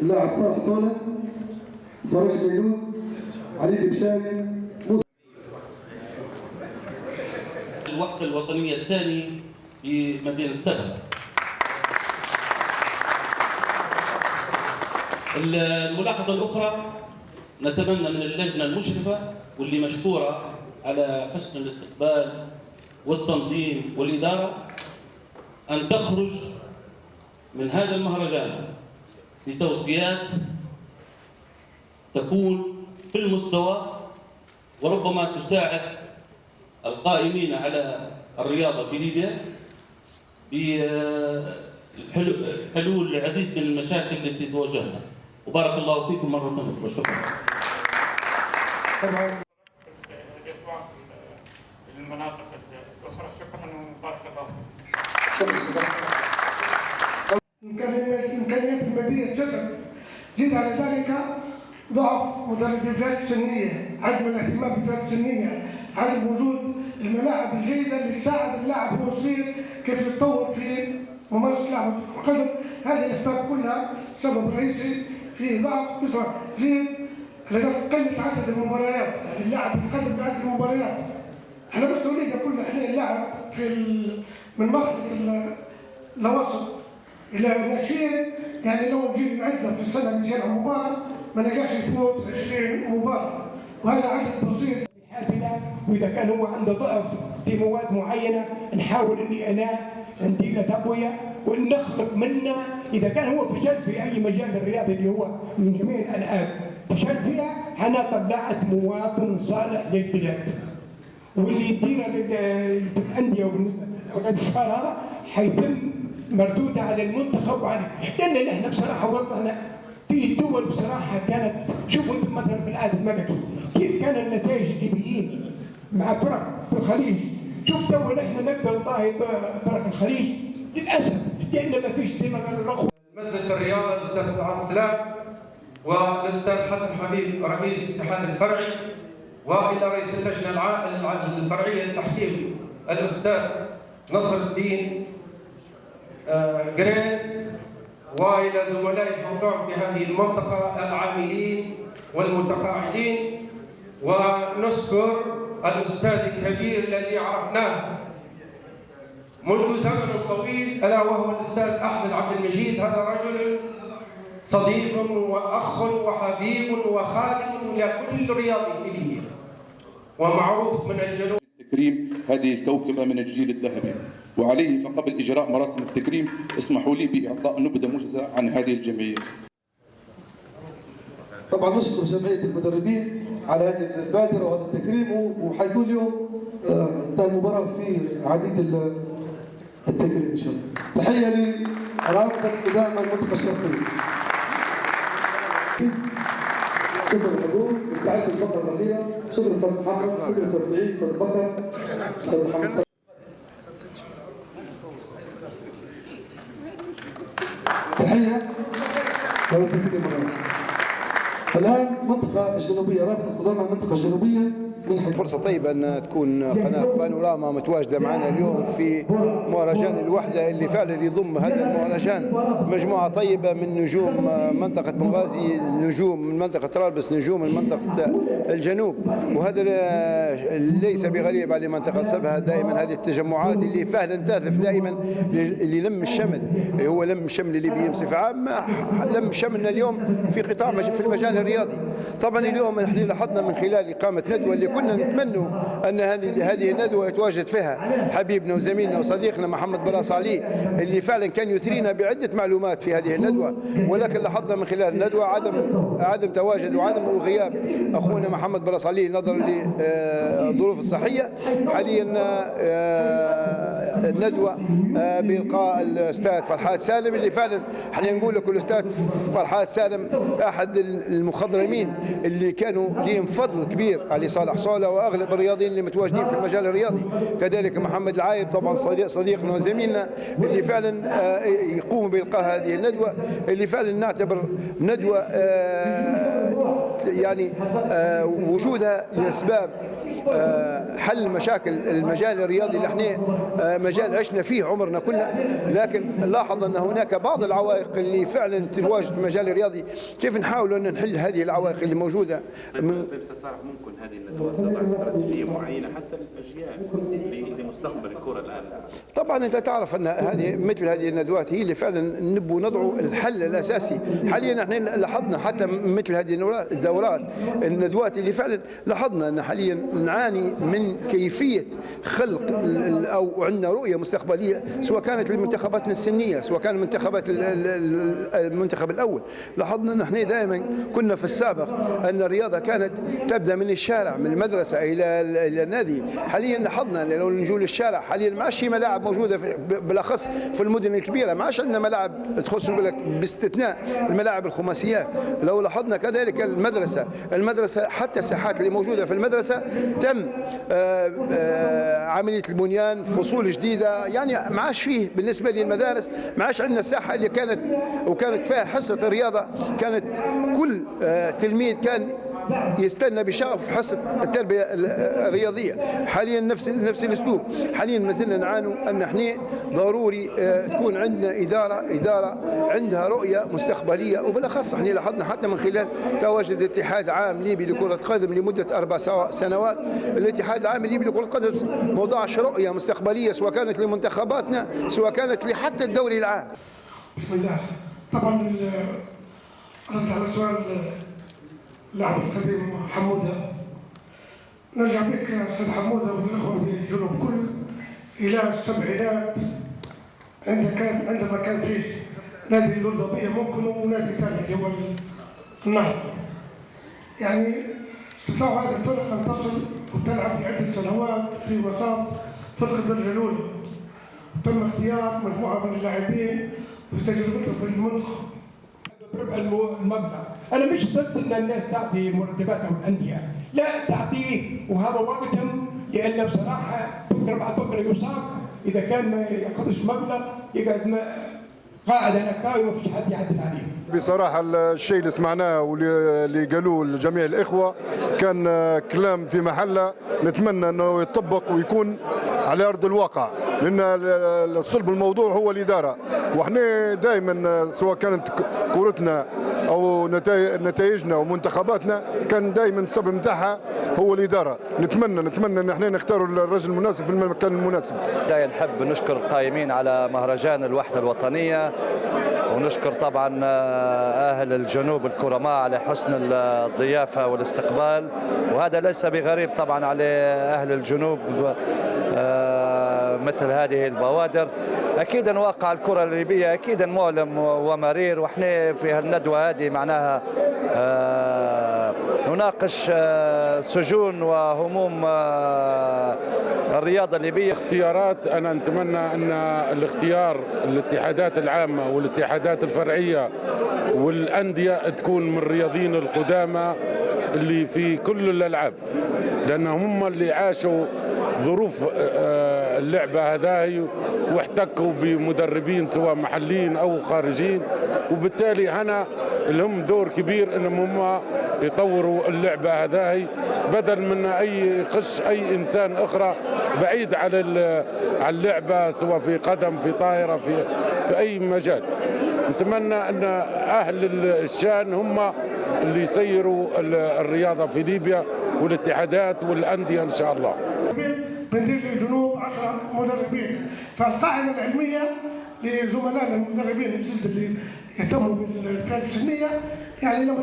اللاعب صالح صالح، فرج ميلود، علي بشاري، الوحدة الوطنية الثاني في مدينة سبها. الملاحظة الأخرى، نتمنى من اللجنة المشرفة واللي مشكورة على حسن الاستقبال والتنظيم والإدارة أن تخرج من هذا المهرجان بتوصيات تكون في المستوى وربما تساعد القائمين على الرياضة في ليبيا بحلول العديد من المشاكل التي تواجهنا. وبارك الله فيكم مرة أخرى. شكرا. طبعا المناطق الأخرى شكرا وبارك الله فيكم. شكرا. إمكانيات المدينة جدد. زيد على ذلك ضعف مدرب الفئات السنية، عدم الاهتمام بالفئات السنية، عدم وجود الملاعب الجيدة اللي تساعد اللاعب هو يصير كيف يتطور في ممارسة لعبة القدم. هذه الأسباب كلها سبب رئيسي في ضعف مصر. زيد على ذلك قلة عدد المباريات، يعني اللاعب يتقدم بعدد المباريات. احنا مسؤولين كلنا، احنا اللاعب في من مرحلة الوسط إلى الناشئين، يعني لو نجي نعد في السنة 200 مباراة ما نلقاش يفوت 20 مباراة، وهذا عدد بسيط. حافلة، وإذا كان هو عنده ضعف في مواد معينة نحاول إني أنا ندير له تقوية ونخلق منه. إذا كان هو فشل في أي مجال الرياضي اللي هو من جميع الألعاب فشل فيها، أنا طلعت مواطن صالح للبلاد، واللي يدير الأندية وبالنسبة للشرارة حيتم مردودة على المنتخب وعلى، لأن نحن بصراحة وضعنا في دول بصراحة كانت، شوفوا انتم مثلا في العهد الملكي كيف كان النتائج الليبيين مع فرق في الخليج. شوف تو نحن نقدر نطاهي فرق الخليج للأسف لأن ما فيش زي ما قال الأخوة. مجلس الرياضة الأستاذ عبد السلام والأستاذ حسن حبيب رئيس الاتحاد الفرعي، وإلى رئيس اللجنة الفرعية للتحكيم الأستاذ نصر الدين جرين، وإلى زملائي الحكام في هذه المنطقة العاملين والمتقاعدين، ونشكر الأستاذ الكبير الذي عرفناه منذ زمن طويل ألا وهو الأستاذ أحمد عبد المجيد. هذا رجل صديق وأخ وحبيب وخادم لكل رياضي في ليبيا ومعروف من الجنوب. تكريم هذه الكوكبة من الجيل الذهبي، وعليه فقبل إجراء مراسم التكريم اسمحوا لي بإعطاء نبذة موجزة عن هذه الجمعية. طبعا نشكر جمعية المدربين على هذه البادرة وهذا التكريم، وحيكون اليوم المباراة في عديد التكريم إن شاء الله. تحية لرابطة قدامى المنطقة الشرقية. شكرا الحضور، مستعد للفقرة الأخيرة. شكرا أستاذ محمد، شكرا أستاذ سعيد، أستاذ بكر، أستاذ محمد. تحية للتكريم. الآن المنطقة الجنوبية، رابطة قدامى المنطقة الجنوبية. فرصة طيبة أن تكون قناة بانوراما متواجدة معنا اليوم في مهرجان الوحدة اللي فعلا يضم هذا المهرجان مجموعة طيبة من نجوم منطقة بنغازي، نجوم من منطقة طرابلس، نجوم من منطقة الجنوب. وهذا ليس بغريب على منطقة سبها. دائما هذه التجمعات اللي فعلا تهدف دائما للم الشمل، هو لم شمل الليبيين بصفة عامة، لم شملنا اليوم في قطاع في المجال الرياضي. طبعا اليوم نحن لاحظنا من خلال إقامة ندوة اللي كنا نتمنى أن هذه الندوة يتواجد فيها حبيبنا وزميلنا وصديقنا محمد بلاص علي، اللي فعلا كان يثرينا بعدة معلومات في هذه الندوة، ولكن لاحظنا من خلال الندوة عدم تواجد وعدم غياب أخونا محمد بلاص علي نظرا للظروف الصحية. حاليا الندوة بإلقاء الأستاذ فرحات سالم، اللي فعلا احنا نقول لك الأستاذ فرحات سالم أحد المخضرمين اللي كانوا لهم فضل كبير على صالح صولة واغلب الرياضيين اللي متواجدين في المجال الرياضي. كذلك محمد العايب طبعا صديقنا وزميلنا اللي فعلا يقوم بالقاء هذه الندوه، اللي فعلا نعتبر ندوه يعني وجودها لاسباب حل مشاكل المجال الرياضي اللي احنا مجال عشنا فيه عمرنا كله، لكن نلاحظ أن هناك بعض العوائق اللي فعلا تواجد في المجال الرياضي. كيف نحاولوا أن نحل هذه العوائق اللي موجودة؟ طيب استاذ صالح، ممكن هذه الندوات تضع استراتيجيه معينه حتى للاجيال لمستقبل الكره الان؟ طبعا انت تعرف ان هذه مثل هذه الندوات هي اللي فعلا نبوا نضعوا الحل الاساسي. حاليا احنا لاحظنا حتى مثل هذه الدورات الندوات اللي فعلا لاحظنا ان حاليا نعاني من كيفيه خلق او عندنا رؤيه مستقبليه، سواء كانت لمنتخباتنا السنيه سواء كان منتخبات المنتخب الاول. لاحظنا ان احنا دائما كنا في السابق ان الرياضه كانت تبدا من الشارع من المدرسه الى النادي. حاليا لاحظنا لو نجوا للشارع حاليا ما عادش ملاعب موجوده بالاخص في المدن الكبيره، ما عادش عندنا ملاعب تخص نقول لك باستثناء الملاعب الخماسيات. لو لاحظنا كذلك المدرسه حتى الساحات اللي موجوده في المدرسه تم عمليه البنيان فصول جديده، يعني ما عادش فيه بالنسبه للمدارس ما عادش عندنا الساحه اللي كانت فيها حصه الرياضه، كانت كل تلميذ كان يستنى بشغف حصة التربية الرياضية. حاليا نفس الأسلوب. حاليا ما زلنا نعانوا أن احنا ضروري تكون عندنا إدارة عندها رؤية مستقبلية، وبالأخص احنا لاحظنا حتى من خلال تواجد اتحاد عام ليبي لكرة قدم لمدة 4 سنوات. الاتحاد العام الليبي لكرة قدم ما وضعش رؤية مستقبلية سواء كانت لمنتخباتنا سواء كانت لحتى الدوري العام. بسم الله. طبعا رد على سؤال اللاعب القديم حموده، نرجع بك استاذ حموده والاخوه بالجنوب كل الى السبعينات عندما كان فيه نادي الأردبية ممكن ونادي ثاني اللي هو النهضه. يعني استطاعوا هذه الفرق ان تصل وتلعب لعده سنوات في مصاف فرقه الدرجه الاولى. تم اختيار مجموعه من اللاعبين وتجربتهم في المنتخب بربع المبلغ. انا مش ضد ان الناس تعطي مرتباتهم الانديه، لا تعطيه وهذا وقتهم، لان بصراحه بكره بعد بكره يصاب اذا كان ما ياخذش مبلغ يقعد قاعد هنا قايم وما فيش حد يعدل عليه. بصراحه الشيء اللي سمعناه واللي قالوه لجميع الاخوه كان كلام في محله، نتمنى انه يطبق ويكون على ارض الواقع، لان صلب الموضوع هو الاداره. واحنا دائما سواء كانت كورتنا او نتائجنا ومنتخباتنا كان دائما السبب نتاعها هو الاداره. نتمنى ان احنا نختاروا الرجل المناسب في المكان المناسب. بداية نحب نشكر القائمين على مهرجان الوحده الوطنيه، ونشكر طبعا اهل الجنوب الكرماء على حسن الضيافه والاستقبال، وهذا ليس بغريب طبعا على اهل الجنوب مثل هذه البوادر. اكيد واقع الكره الليبيه اكيد مؤلم ومرير، واحنا في هالندوه هذه معناها نناقش سجون وهموم الرياضه الليبيه. اختيارات، انا نتمنى ان الاختيار الاتحادات العامه والاتحادات الفرعيه والانديه تكون من الرياضيين القدامى اللي في كل الالعاب، لانهم هم اللي عاشوا ظروف اللعبه هذه واحتكوا بمدربين سواء محليين او خارجين، وبالتالي هنا لهم دور كبير انهم هم يطوروا اللعبه هذه بدل من اي يخش اي انسان اخرى بعيد على اللعبه سواء في قدم في طائره في اي مجال. نتمنى ان اهل الشان هم اللي يسيروا الرياضه في ليبيا والاتحادات والانديه ان شاء الله. بندير للجنوب 10 مدربين، فالقاعده العلميه لزملائنا المدربين الجدد اللي يهتموا بالفئات السنيه، يعني لو